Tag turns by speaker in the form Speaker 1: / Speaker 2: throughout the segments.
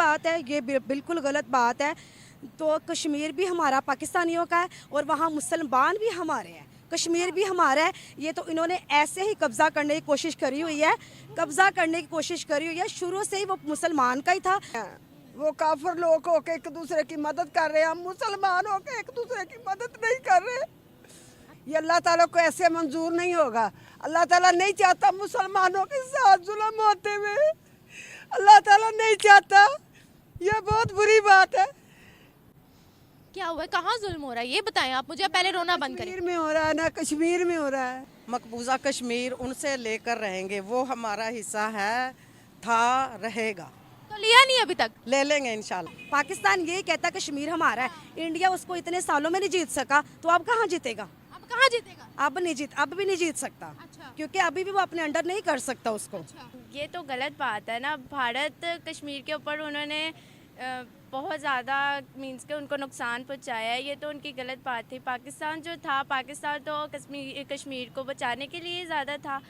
Speaker 1: बात है, ये बिल्कुल गलत बात है। तो कश्मीर भी हमारा पाकिस्तानियों का है और वहाँ मुसलमान भी हमारे हैं, कश्मीर भी हमारा है। ये तो इन्होंने ऐसे ही कब्जा करने की कोशिश करी हुई है, कब्जा करने की कोशिश करी हुई है। शुरू से ही वो मुसलमान का ही था।
Speaker 2: वो काफिर लोग होके एक दूसरे की मदद कर रहे हैं, हम मुसलमान होके एक दूसरे की मदद नहीं कर रहे। ये अल्लाह ताला को ऐसे मंजूर नहीं होगा। अल्लाह ताला नहीं चाहता मुसलमानों के साथ जुल्म होते हुए, अल्लाह ताला नहीं चाहता। ये बहुत बुरी बात है।
Speaker 3: क्या हुआ है, कहाँ जुल्म हो रहा है ये बताएं आप मुझे, पहले रोना बंद करें।
Speaker 2: कश्मीर में हो रहा है ना, कश्मीर में हो रहा है।
Speaker 4: मकबूजा कश्मीर उनसे लेकर रहेंगे, वो हमारा हिस्सा है, था, रहेगा।
Speaker 3: तो लिया नहीं अभी तक?
Speaker 4: ले लेंगे इंशाल्लाह।
Speaker 1: पाकिस्तान ये कहता कश्मीर हमारा है, इंडिया उसको इतने सालों में नहीं जीत सका, तो अब कहाँ जीतेगा?
Speaker 3: अब कहाँ जीतेगा?
Speaker 1: अब भी नहीं जीत सकता।
Speaker 3: अच्छा।
Speaker 1: क्योंकि अभी भी वो अपने अंडर नहीं कर सकता उसको।
Speaker 5: ये तो गलत बात है ना। भारत कश्मीर के ऊपर उन्होंने बहुत ज़्यादा मीन्स के उनको नुकसान पहुंचाया है, ये तो उनकी गलत बात थी। पाकिस्तान जो था, पाकिस्तान तो कश्मीर को बचाने के लिए ज़्यादा था।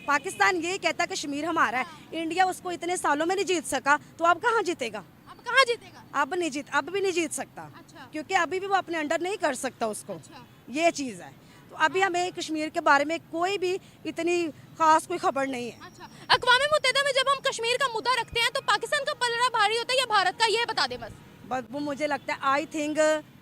Speaker 1: पाकिस्तान ये कहता कश्मीर हमारा है, इंडिया उसको इतने सालों में नहीं जीत सका, तो अब कहाँ जीतेगा?
Speaker 3: अब कहाँ जीतेगा?
Speaker 1: अब भी नहीं जीत सकता।
Speaker 3: अच्छा।
Speaker 1: क्योंकि अभी भी वो अपने अंडर नहीं कर सकता उसको।
Speaker 3: अच्छा।
Speaker 1: ये चीज़ है। तो अभी हमें कश्मीर के बारे में कोई भी इतनी खास कोई खबर नहीं है।
Speaker 3: अच्छा, अक़वाम मुत्तहिदा में जब हम कश्मीर का मुद्दा रखते हैं तो पाकिस्तान का पलड़ा भारी होता है या भारत का, ये बता दे बस।
Speaker 1: वो मुझे लगता है आई थिंक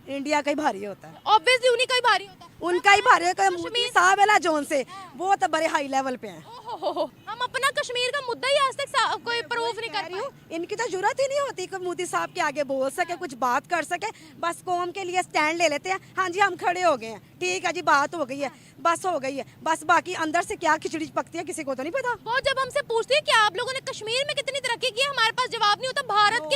Speaker 1: इंडिया का ही भारी होता है।
Speaker 3: ऑब्वियसली उन्हीं का ही भारी होता है।
Speaker 1: उनका ही भारी होता है। मोदी साहब है ना जोन से, वो तो बड़े हाई लेवल पे हैं।
Speaker 3: ओहो, हम अपना कश्मीर का मुद्दा ही आज तक कोई प्रूफ नहीं कर
Speaker 1: रही
Speaker 3: पाए।
Speaker 1: हूँ, इनकी तो जरूरत ही नहीं होती कि मोदी साहब के आगे बोल सके, कुछ बात कर सके। बस कौम के लिए स्टैंड ले लेते हैं, हाँ जी हम खड़े हो गए हैं, ठीक है जी बात हो गई है, बस हो गई है। बस बाकी अंदर से क्या खिचड़ी पकती है किसी को तो नहीं पता।
Speaker 3: वो जब हमसे पूछती है कि आप लोगों ने कश्मीर में कितनी तरक्की की है, हमारे पास जवाब नहीं होता। भारत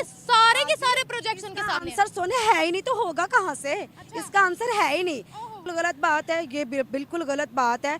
Speaker 3: के सारे प्रोजेक्ट्स उनके सामने हैं।
Speaker 1: आंसर सुने है ही नहीं तो होगा कहाँ से? इसका आंसर है ही नहीं। गलत बात है, ये बिल्कुल गलत बात है।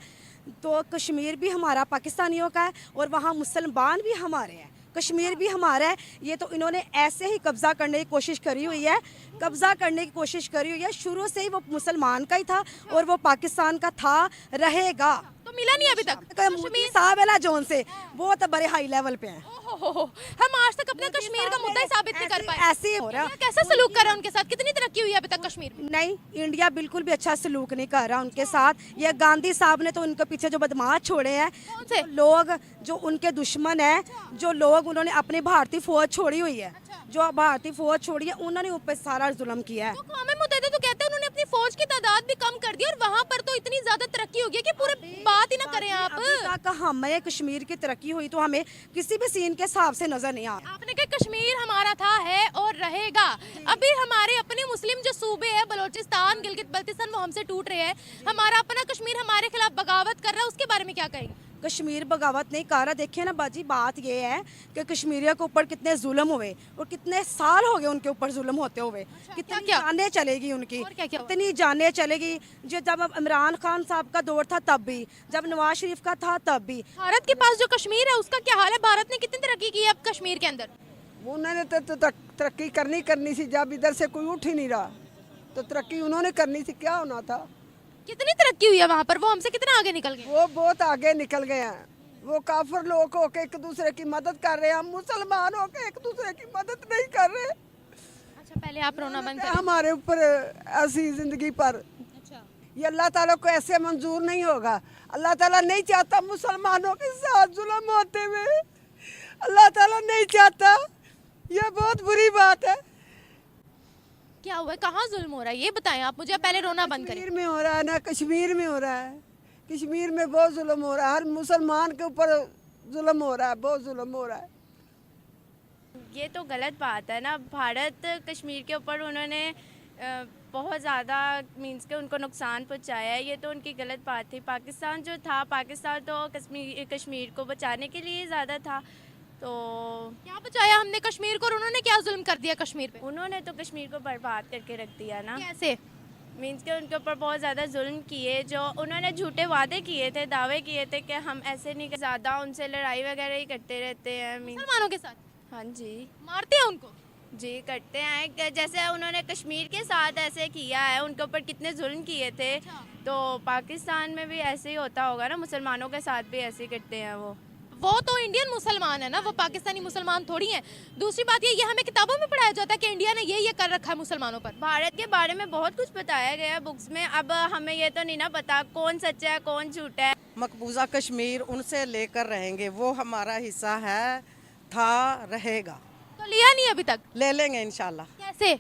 Speaker 1: तो कश्मीर भी हमारा पाकिस्तानियों का है और वहाँ मुसलमान भी हमारे हैं, कश्मीर भी हमारा है। ये तो इन्होंने ऐसे ही कब्जा करने की कोशिश करी हुई है, कब्जा करने की कोशिश करी हुई है। शुरू से ही वो मुसलमान का ही था और वो पाकिस्तान का था, रहेगा।
Speaker 3: तो मिला नहीं अभी तक।
Speaker 1: मोदी साहब है ना जोन से, वो तो बड़े हाई लेवल पे हैं।
Speaker 3: ओहो, हम आज तक अपना कश्मीर का मुद्दा ही साबित नहीं कर पाए।
Speaker 1: ऐसे ही हो रहा है।
Speaker 3: कैसा सलूक कर रहा है उनके साथ? कितनी तरक्की हुई है अभी तक कश्मीर में?
Speaker 1: नहीं, इंडिया बिल्कुल भी अच्छा सलूक नहीं कर रहा उनके साथ। ये गांधी साहब ने तो उनके पीछे जो बदमाश छोड़े हैं,
Speaker 3: से?
Speaker 1: लोग जो उनके दुश्मन हैं, जो लोग उन्होंने अपनी भारतीय फौज छोड़ी हुई है, जो भारतीय फौज छोड़ी है, उन्होंने ऊपर सारा जुल्म किया है।
Speaker 3: तो अक़वाम मुत्तहिदा तो कहते हैं उन्होंने अपनी फौज की तादाद भी कम कर दी और वहाँ पर तो इतनी ज्यादा तरक्की हो गई कि पूरे बात ही ना करें आप।
Speaker 1: अभी तक हमें कश्मीर की तरक्की हुई तो हमें किसी भी सीन के हिसाब से नजर नहीं आ रहा।
Speaker 3: आपने कहा कश्मीर हमारा था, है और रहेगा। अभी हमारे अपने मुस्लिम जो सूबे हैं, बलोचिस्तान, गिलगित बल्तिस्तान, वो हमसे टूट रहे हैं। हमारा अपना कश्मीर हमारे खिलाफ बगावत कर रहा है, उसके बारे में क्या कहेंगे?
Speaker 1: कश्मीर बगावत नहीं कर रहा। देखिए ना बाजी, बात ये है कि कश्मीरियों के ऊपर कितने जुल्म हुए और कितने साल हो गए उनके ऊपर जुल्म होते हुए। कितनी जानें चलेगी उनकी,
Speaker 3: और क्या-क्या हुआ?
Speaker 1: कितनी जानें चलेगी। जो जब इमरान खान साहब का दौर था तब भी, जब नवाज शरीफ का था तब भी।
Speaker 3: भारत के पास जो कश्मीर है उसका क्या हाल है? भारत ने कितनी तरक्की की है अब कश्मीर के अंदर?
Speaker 2: उन्होंने तो तरक्की करनी थी। जब इधर से कोई उठ ही नहीं रहा तो तरक्की उन्होंने करनी थी, क्या होना था।
Speaker 3: कितनी तरक्की हुई है वहाँ पर? वो हमसे कितना आगे निकल गए?
Speaker 2: वो बहुत आगे निकल गए हैं। वो काफिर लोग होके एक दूसरे की मदद कर रहे हैं, हम मुसलमान होके एक दूसरे की मदद नहीं कर रहे।
Speaker 3: अच्छा, पहले आप रोना बंद करें।
Speaker 2: हमारे ऊपर ऐसी जिंदगी पर
Speaker 3: अच्छा,
Speaker 2: ये अल्लाह ताला को ऐसे मंजूर नहीं होगा। अल्लाह ताला नहीं चाहता मुसलमानों के साथ जुल्म होते हुए, अल्लाह ताला नहीं चाहता। ये बहुत बुरी बात है।
Speaker 3: क्या हुआ है, कहाँ जुल्म हो रहा है ये बताएं आप मुझे, पहले रोना बंद करें।
Speaker 2: कश्मीर में हो रहा है ना, कश्मीर में हो रहा है। कश्मीर में बहुत जुल्म हो रहा है, हर मुसलमान के ऊपर जुल्म हो रहा है, बहुत जुल्म हो रहा है।
Speaker 5: ये तो गलत बात है ना। भारत कश्मीर के ऊपर उन्होंने बहुत ज़्यादा मीन्स के उनको नुकसान पहुंचाया है, ये तो उनकी गलत बात थी। पाकिस्तान जो था, पाकिस्तान तो कश्मीर को बचाने के लिए ज़्यादा था। तो
Speaker 3: क्या बचाया हमने कश्मीर को और उन्होंने क्या जुल्म कर दिया कश्मीर पे?
Speaker 5: उन्होंने तो कश्मीर को बर्बाद करके रख दिया ना।
Speaker 3: कैसे?
Speaker 5: मीन्स के उनके ऊपर बहुत ज़्यादा जुल्म किए, जो उन्होंने झूठे वादे किए थे, दावे किए थे कि हम ऐसे नहीं, ज़्यादा उनसे लड़ाई वगैरह ही करते रहते हैं। मीन्स
Speaker 3: मुसलमानों के साथ?
Speaker 5: हाँ जी,
Speaker 3: मारते हैं उनको?
Speaker 5: जी करते हैं, जैसे उन्होंने कश्मीर के साथ ऐसे किया है, उनके ऊपर कितने जुल्म किए थे, तो पाकिस्तान में भी ऐसे ही होता होगा ना, मुसलमानों के साथ भी ऐसे ही करते हैं
Speaker 3: वो तो इंडियन मुसलमान है ना, वो पाकिस्तानी मुसलमान थोड़ी हैं। दूसरी बात ये हमें किताबों में पढ़ाया जाता है कि इंडिया ने ये कर रखा है मुसलमानों पर।
Speaker 5: भारत के बारे में बहुत कुछ बताया गया है बुक्स में, अब हमें ये तो नहीं ना पता कौन सच्चा है कौन झूठा है।
Speaker 4: मकबूजा कश्मीर उनसे लेकर रहेंगे, वो हमारा हिस्सा है, था, रहेगा।
Speaker 3: तो लिया नहीं अभी तक?
Speaker 4: ले लेंगे इंशाल्लाह,
Speaker 3: कैसे?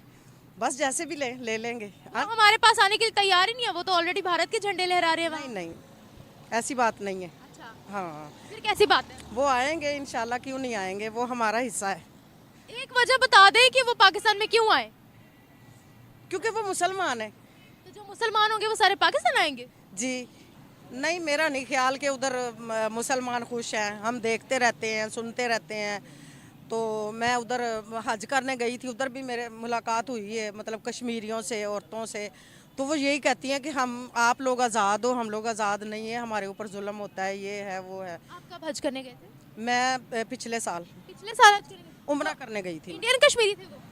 Speaker 4: बस जैसे भी ले लेंगे।
Speaker 3: वो हमारे पास आने के लिए तैयार ही नहीं है, वो तो ऑलरेडी भारत के झंडे लहरा रहे हैं वहाँ।
Speaker 4: नहीं ऐसी बात नहीं है।
Speaker 3: अच्छा,
Speaker 4: हाँ,
Speaker 3: फिर कैसी बात है?
Speaker 4: वो आएंगे इंशाल्लाह, क्यों नहीं आएंगे, वो हमारा हिस्सा है।
Speaker 3: एक वजह बता दें कि वो पाकिस्तान में क्यों आए।
Speaker 4: क्योंकि वो मुसलमान है।
Speaker 3: तो जो मुसलमान होंगे वो सारे पाकिस्तान आएंगे?
Speaker 4: जी नहीं, मेरा नहीं ख्याल कि उधर मुसलमान खुश हैं। हम देखते रहते हैं, सुनते रहते हैं। तो मैं उधर हज करने गई थी, उधर भी मेरे मुलाकात हुई है, मतलब कश्मीरियों से, औरतों से। तो वो यही कहती हैं कि आप लोग आज़ाद हो, हम लोग आज़ाद नहीं है, हमारे ऊपर जुल्म होता है, ये है वो है।
Speaker 3: आप कब हज करने गए थे?
Speaker 4: मैं पिछले साल
Speaker 3: पिछले साल हज करने गए?
Speaker 4: उम्रा करने गई थी।
Speaker 3: इंडियन कश्मीरी थे वो?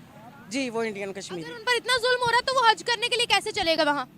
Speaker 4: जी, वो इंडियन
Speaker 3: अगर
Speaker 4: कश्मीरी।
Speaker 3: उन पर इतना जुल्म हो रहा है तो वो हज करने के लिए कैसे चलेगा वहाँ?